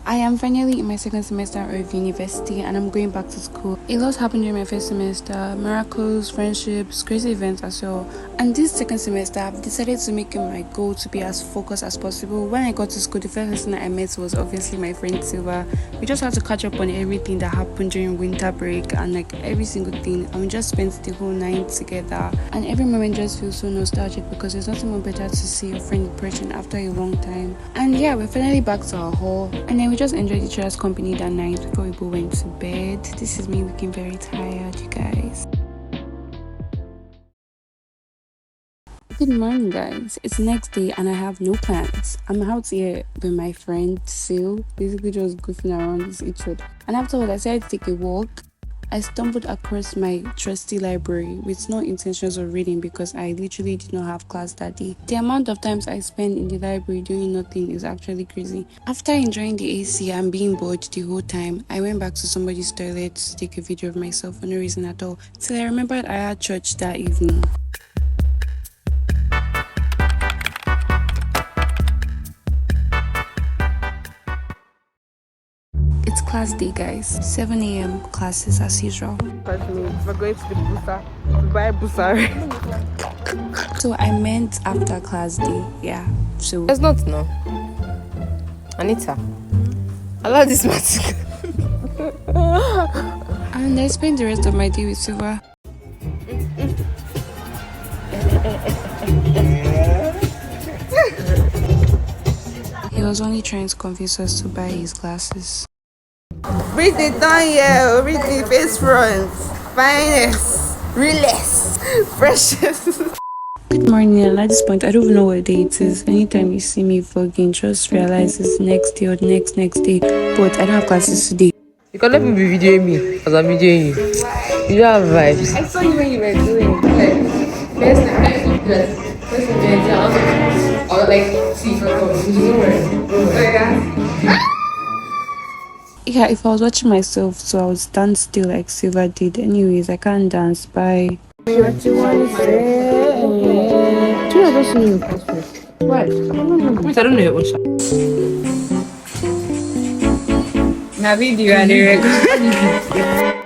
I am finally in my second semester of university and I'm going back to school. A lot happened during my first semester, miracles, friendships, crazy events as well. And this second semester, I've decided to make it my goal to be as focused as possible. When I got to school, the first person I met was obviously my friend Silva. We just had to catch up on everything that happened during winter break and like every single thing. And we just spent the whole night together. And every moment just feels so nostalgic because there's nothing more better to see your friend in person after a long time. And yeah, we're finally back to our hall. And then we just enjoyed each other's company that night before we both went to bed. This is me looking very tired, you guys. Good morning, guys. It's the next day and I have no plans. I'm out here with my friend Sil, basically just goofing around with each other. And afterwards, I decided to take a walk. I stumbled across my trusty library with no intentions of reading because I literally did not have class that day. The amount of times I spend in the library doing nothing is actually crazy. After enjoying the AC and being bored the whole time, I went back to somebody's toilet to take a video of myself for no reason at all, till I remembered I had church that evening. It's class day, guys. 7 a.m. classes as usual. 5 minutes. We're going to the busa to buy busa. So I meant after class day, yeah. So It's not no. Anita. I love this mask. And I spent the rest of my day with Silva. He was only trying to convince us to buy his glasses. Read it down here. Read the face front. Finest. Realest. Precious. Good morning, and at this point, I don't even know what day it is. Anytime you see me vlogging, just realize it's the next day or the next day. But I don't have classes today. You can let me be videoing me as I'm videoing you. You don't have vibes. I saw you when you were doing like first time I looked at first time I was like see for Yeah, if I was watching myself, so I would stand still like Silva did. Anyways, I can't dance. Bye. What you want to say? Do you not know your passport? What? Wait, I don't know your own shot. my video and the record.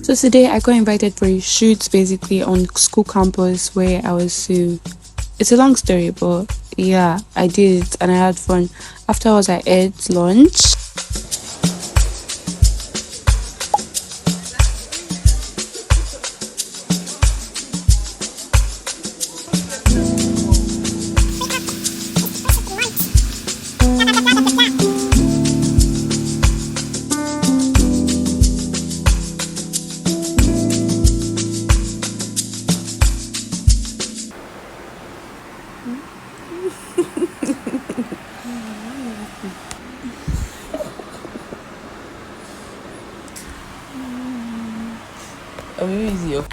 So today I got invited for a shoot basically on school campus where I was to... It's a long story, but yeah, I did it and I had fun. Afterwards I ate lunch.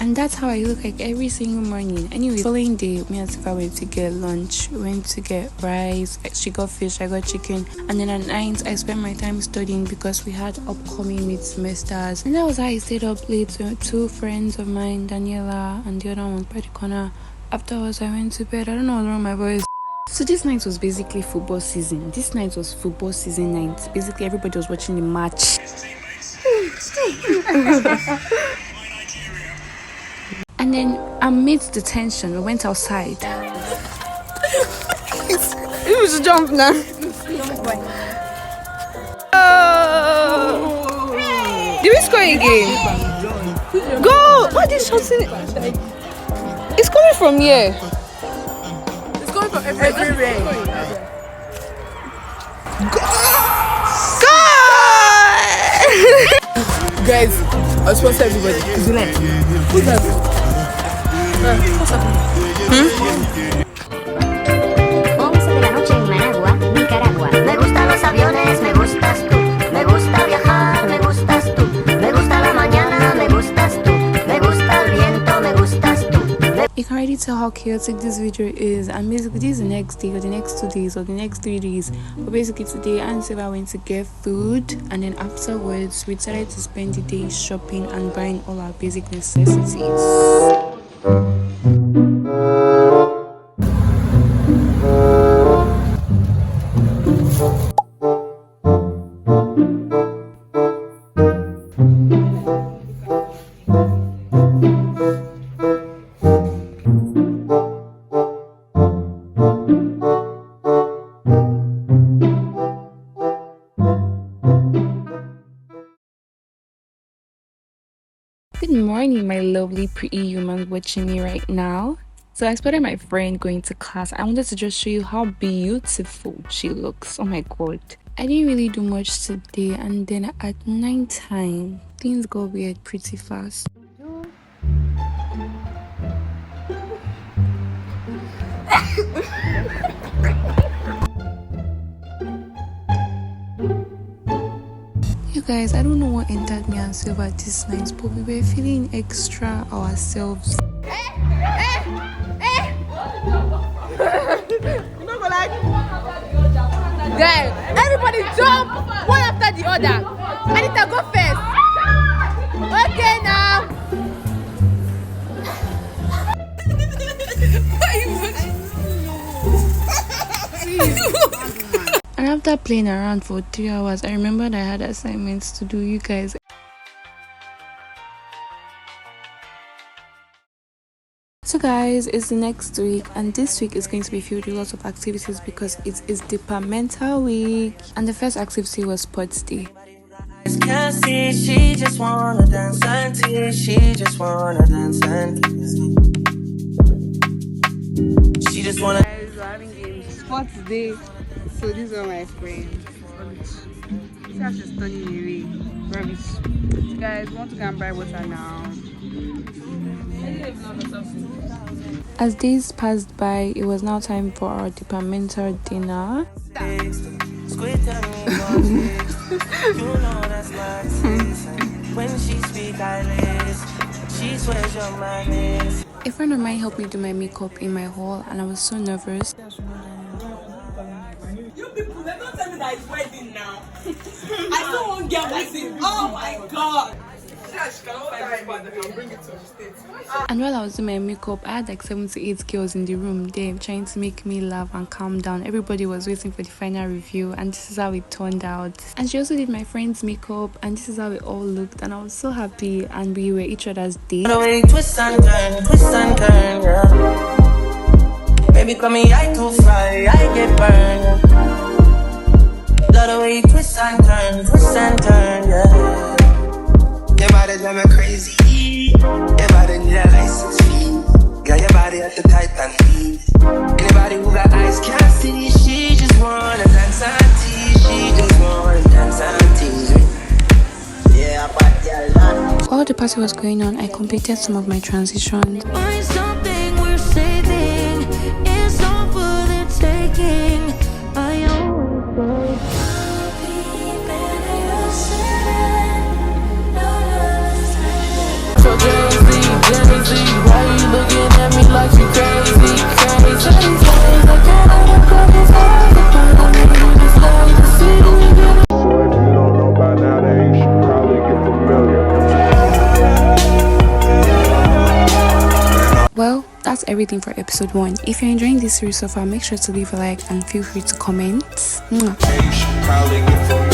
And that's how I look like every single morning. Anyway, following day, me and Sifa went to get lunch. We went to get rice. She got fish, I got chicken. And then at night, I spent my time studying because we had upcoming mid semesters. And that was how I stayed up late with two friends of mine, Daniela and the other one by the corner. Afterwards, I went to bed. I don't know what's wrong with my voice. So this night was basically football season. This night was football season night. Basically, everybody was watching the match. And then amidst the tension, we went outside. You should jump now. Did we score again? Go! What is shouting? It's coming from here. It's going from everywhere. Guys, I'll sponsor everybody. Is it like? Who's that? What's happening? Once de la noche en Managua, Nicaragua. Me gustan los aviones, me gustas tú. Me gusta viajar, me gustas tú. Me gusta la mañana, me gustas tú. Me gusta el viento, me gustas tú. You can already tell how chaotic this video is, and basically this is the next day or the next 2 days or the next 3 days. But basically today Aunt Siva went to get food, and then afterwards we decided to spend the day shopping and buying all our basic necessities. Good morning, my lovely pretty humans watching me right now. So I spotted my friend going to class. I wanted to just show you how beautiful she looks. Oh my god. I didn't really do much today, and then at night time things got weird pretty fast. You guys, I don't know what entered me and Silver this night, but we were feeling extra ourselves. Guys, everybody jump one after the other. Anita, go first. Okay now. And after playing around for 3 hours, I remembered I had assignments to do, you guys. So guys, it's the next week, and this week is going to be filled with lots of activities because it is departmental week, and the first activity was sports day. Can't see, she just wanna dance and tease. She just wanna dance and tease. She just wanna. Guys, we're having games. Sports day. So these are my friends. This house is turning away. Rubbish. So guys, we want to go and buy water now. As days passed by, it was now time for our departmental dinner. A friend of mine helped me do my makeup in my hall, and I was so nervous. You people, they don't tell me that it's wedding now. I don't want to get wedding. Oh my god. And while I was doing my makeup, I had like 7 to 8 girls in the room there trying to make me laugh and calm down. Everybody was waiting for the final review, and this is how it turned out. And she also did my friend's makeup, and this is how it all looked, and I was so happy, and we were each other's date. Twist and turn, yeah. Baby, come here, I too fly, I get burned. Love the way you twist and turn, yeah. Your body drive me crazy. Your body need a license fee. Got your body at the Titan feet. Anybody who got eyes can't see. She just wanna dance and tease. She just wanna dance and tease. Yeah, but yeah. While the party was going on, I completed some of my transitions. Find something worth saving. It's all for the taking. I always say. So just be Well, that's everything for episode 1. If you're enjoying this series so far, make sure to leave a like and feel free to comment. Mwah. Calling you for